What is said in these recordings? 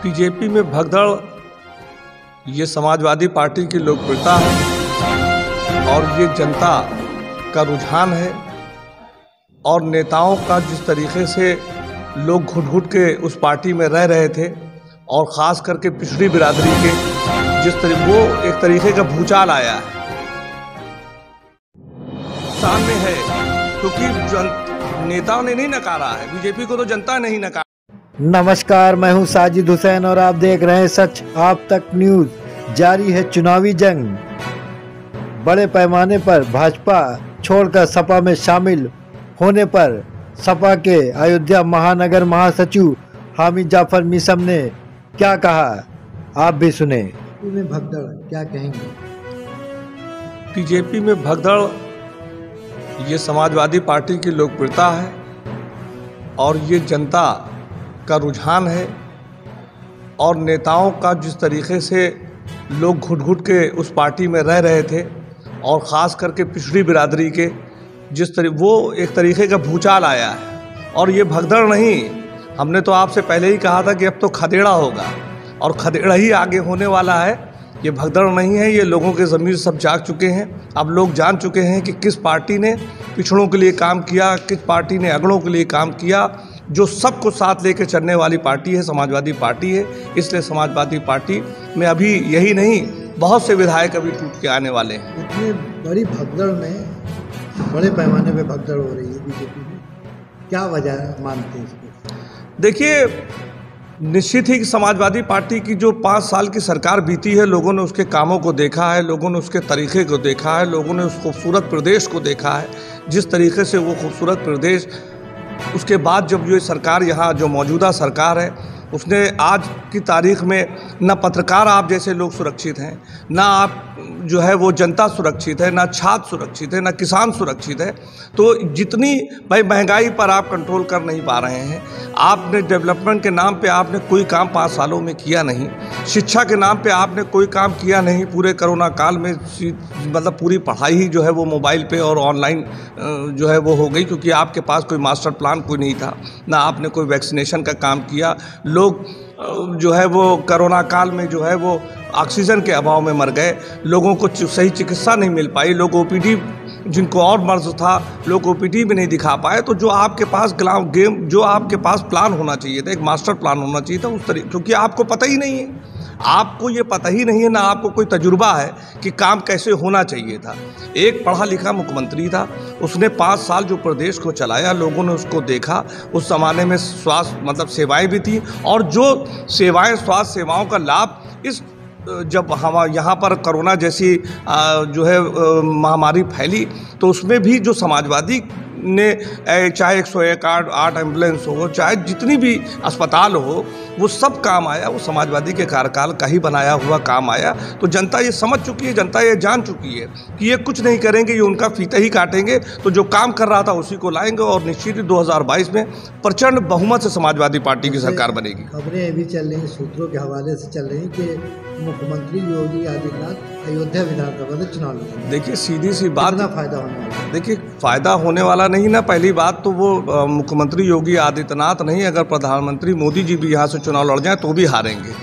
BJP में भगदड़ ये समाजवादी पार्टी की लोकप्रियता है और ये जनता का रुझान है और नेताओं का जिस तरीके से लोग घुट-घुट के उस पार्टी में रह रहे थे और ख़ास करके पिछड़ी बिरादरी के वो एक तरीके का भूचाल आया है सामने है क्योंकि नेताओं ने नहीं नकारा है, बीजेपी को तो जनता नहीं नकारा। नमस्कार, मैं हूं साजिद हुसैन और आप देख रहे हैं सच आप तक न्यूज। जारी है चुनावी जंग। बड़े पैमाने पर भाजपा छोड़कर सपा में शामिल होने पर सपा के अयोध्या महानगर महासचिव हामिद जाफर मीसम ने क्या कहा, आप भी सुने। में भगदड़ क्या कहेंगे? बीजेपी में भगदड़ ये समाजवादी पार्टी की लोकप्रियता है और ये जनता का रुझान है और नेताओं का जिस तरीके से लोग घुट-घुट के उस पार्टी में रह रहे थे और ख़ास करके पिछड़ी बिरादरी के वो एक तरीके का भूचाल आया है। और ये भगदड़ नहीं, हमने तो आपसे पहले ही कहा था कि अब तो खदेड़ा होगा और खदेड़ा ही आगे होने वाला है। ये भगदड़ नहीं है, ये लोगों के ज़मीर सब जाग चुके हैं। अब लोग जान चुके हैं कि किस पार्टी ने पिछड़ों के लिए काम किया, किस पार्टी ने अगड़ों के लिए काम किया। जो सबको साथ लेकर चलने वाली पार्टी है समाजवादी पार्टी है। इसलिए समाजवादी पार्टी में अभी यही नहीं, बहुत से विधायक अभी टूट के आने वाले हैं। इतनी बड़ी भगदड़ में बड़े पैमाने पे भगदड़ हो रही है बीजेपी में, क्या वजह मानते हैं इसको? देखिए, निश्चित ही कि समाजवादी पार्टी की जो 5 साल की सरकार बीती है, लोगों ने उसके कामों को देखा है, लोगों ने उसके तरीके को देखा है, लोगों ने उस खूबसूरत प्रदेश को देखा है, जिस तरीके से वो खूबसूरत प्रदेश उसके बाद जब ये सरकार यहाँ जो मौजूदा सरकार है उसने आज की तारीख में न पत्रकार आप जैसे लोग सुरक्षित हैं, ना आप जो है वो जनता सुरक्षित है, ना छात्र सुरक्षित है, ना किसान सुरक्षित है। तो जितनी भाई महंगाई पर आप कंट्रोल कर नहीं पा रहे हैं, आपने डेवलपमेंट के नाम पे आपने कोई काम 5 सालों में किया नहीं, शिक्षा के नाम पे आपने कोई काम किया नहीं। पूरे कोरोना काल में मतलब पूरी पढ़ाई ही जो है वो मोबाइल पे और ऑनलाइन जो है वो हो गई, क्योंकि आपके पास कोई मास्टर प्लान कोई नहीं था, ना आपने कोई वैक्सीनेशन का काम किया। लोग जो है वो कोरोना काल में जो है वो ऑक्सीजन के अभाव में मर गए, लोगों को सही चिकित्सा नहीं मिल पाई, लोग ओपीडी जिनको और मर्ज था लोग ओपीडी भी नहीं दिखा पाए। तो जो आपके पास जो आपके पास प्लान होना चाहिए था, एक मास्टर प्लान होना चाहिए था उस तरीके, क्योंकि आपको पता ही नहीं है, आपको ये पता ही नहीं है, ना आपको कोई तजुर्बा है कि काम कैसे होना चाहिए था। एक पढ़ा लिखा मुख्यमंत्री था, उसने 5 साल जो प्रदेश को चलाया, लोगों ने उसको देखा। उस ज़माने में स्वास्थ्य मतलब सेवाएं भी थी और जो सेवाएं स्वास्थ्य सेवाओं का लाभ जब हम यहाँ पर कोरोना जैसी जो है महामारी फैली तो उसमें भी जो समाजवादी ने चाहे 101 एम्बुलेंस हो, चाहे जितनी भी अस्पताल हो, वो सब काम आया, वो समाजवादी के कार्यकाल का ही बनाया हुआ काम आया। तो जनता ये समझ चुकी है, जनता ये जान चुकी है कि ये कुछ नहीं करेंगे, ये उनका फीता ही काटेंगे। तो जो काम कर रहा था उसी को लाएंगे और निश्चित ही 2022 में प्रचंड बहुमत से समाजवादी पार्टी की सरकार बनेगी। खबरें ये भी चल रही, सूत्रों के हवाले से चल रही कि मुख्यमंत्री योगी आदित्यनाथ अयोध्या विधानसभा में चुनाव लड़ेंगे। देखिए, सीधी सी बात, फायदा होने वाला है? देखिए, फायदा होने वाला नहीं ना। पहली बात तो वो मुख्यमंत्री योगी आदित्यनाथ नहीं, अगर प्रधानमंत्री मोदी जी भी यहाँ से चुनाव लड़ जाएं तो भी हारेंगे।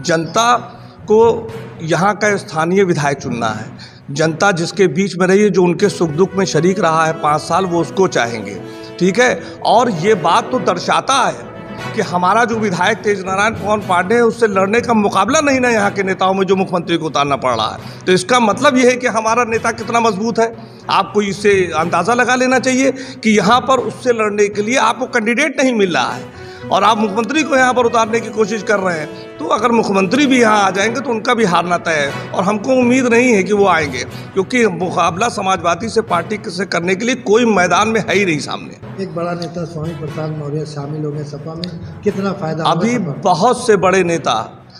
जनता को यहाँ का स्थानीय विधायक चुनना है। जनता जिसके बीच में रही है, जो उनके सुख दुख में शरीक रहा है 5 साल, वो उसको चाहेंगे, ठीक है। और ये बात तो दर्शाता है कि हमारा जो विधायक तेज नारायण पवन पांडे है, उससे लड़ने का मुकाबला नहीं ना यहाँ के नेताओं में, जो मुख्यमंत्री को उतारना पड़ रहा है। तो इसका मतलब ये है कि हमारा नेता कितना मजबूत है। आपको इससे अंदाज़ा लगा लेना चाहिए कि यहाँ पर उससे लड़ने के लिए आपको कैंडिडेट नहीं मिल रहा है और आप मुख्यमंत्री को यहाँ पर उतारने की कोशिश कर रहे हैं। तो अगर मुख्यमंत्री भी यहाँ आ जाएंगे तो उनका भी हारना तय है और हमको उम्मीद नहीं है कि वो आएंगे, क्योंकि मुकाबला समाजवादी से पार्टी से करने के लिए कोई मैदान में है ही नहीं सामने। एक बड़ा नेता स्वामी प्रसाद मौर्य शामिल हो गए सपा में, कितना फायदा? अभी बहुत से बड़े नेता,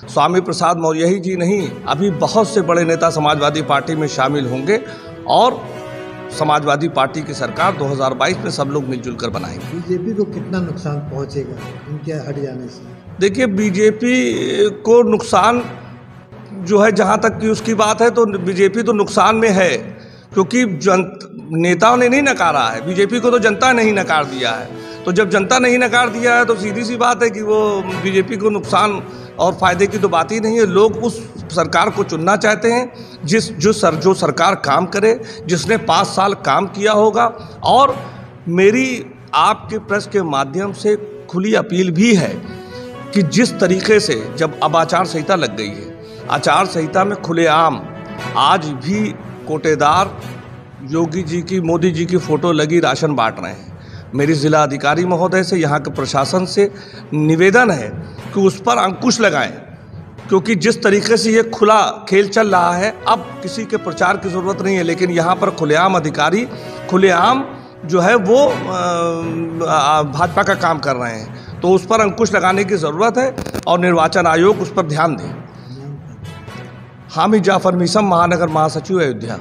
स्वामी प्रसाद मौर्य ही जी नहीं, अभी बहुत से बड़े नेता समाजवादी पार्टी में शामिल होंगे और समाजवादी पार्टी की सरकार 2022 में सब लोग मिलजुल कर बनाएंगे। बीजेपी को कितना नुकसान पहुंचेगा इनके हट जाने से? देखिए, बीजेपी को नुकसान जो है, जहां तक कि उसकी बात है, तो बीजेपी तो नुकसान में है, क्योंकि नेताओं ने नहीं नकारा है, बीजेपी को तो जनता ने ही नकार दिया है। तो जब जनता ने ही नकार दिया है तो सीधी सी बात है कि वो बीजेपी को नुकसान और फायदे की तो बात ही नहीं है। लोग उस सरकार को चुनना चाहते हैं जो सरकार काम करे, जिसने 5 साल काम किया होगा। और मेरी आपके प्रेस के माध्यम से खुली अपील भी है कि जिस तरीके से जब अब आचार संहिता लग गई है, आचार संहिता में खुलेआम आज भी कोटेदार योगी जी की, मोदी जी की फ़ोटो लगी राशन बांट रहे हैं। मेरी ज़िला अधिकारी महोदय से, यहाँ के प्रशासन से निवेदन है कि उस पर अंकुश लगाएं, क्योंकि जिस तरीके से ये खुला खेल चल रहा है, अब किसी के प्रचार की ज़रूरत नहीं है, लेकिन यहाँ पर खुलेआम अधिकारी खुलेआम जो है वो भाजपा का काम कर रहे हैं। तो उस पर अंकुश लगाने की ज़रूरत है और निर्वाचन आयोग उस पर ध्यान दे। हामिद जाफर मीसम, महानगर महासचिव, अयोध्या।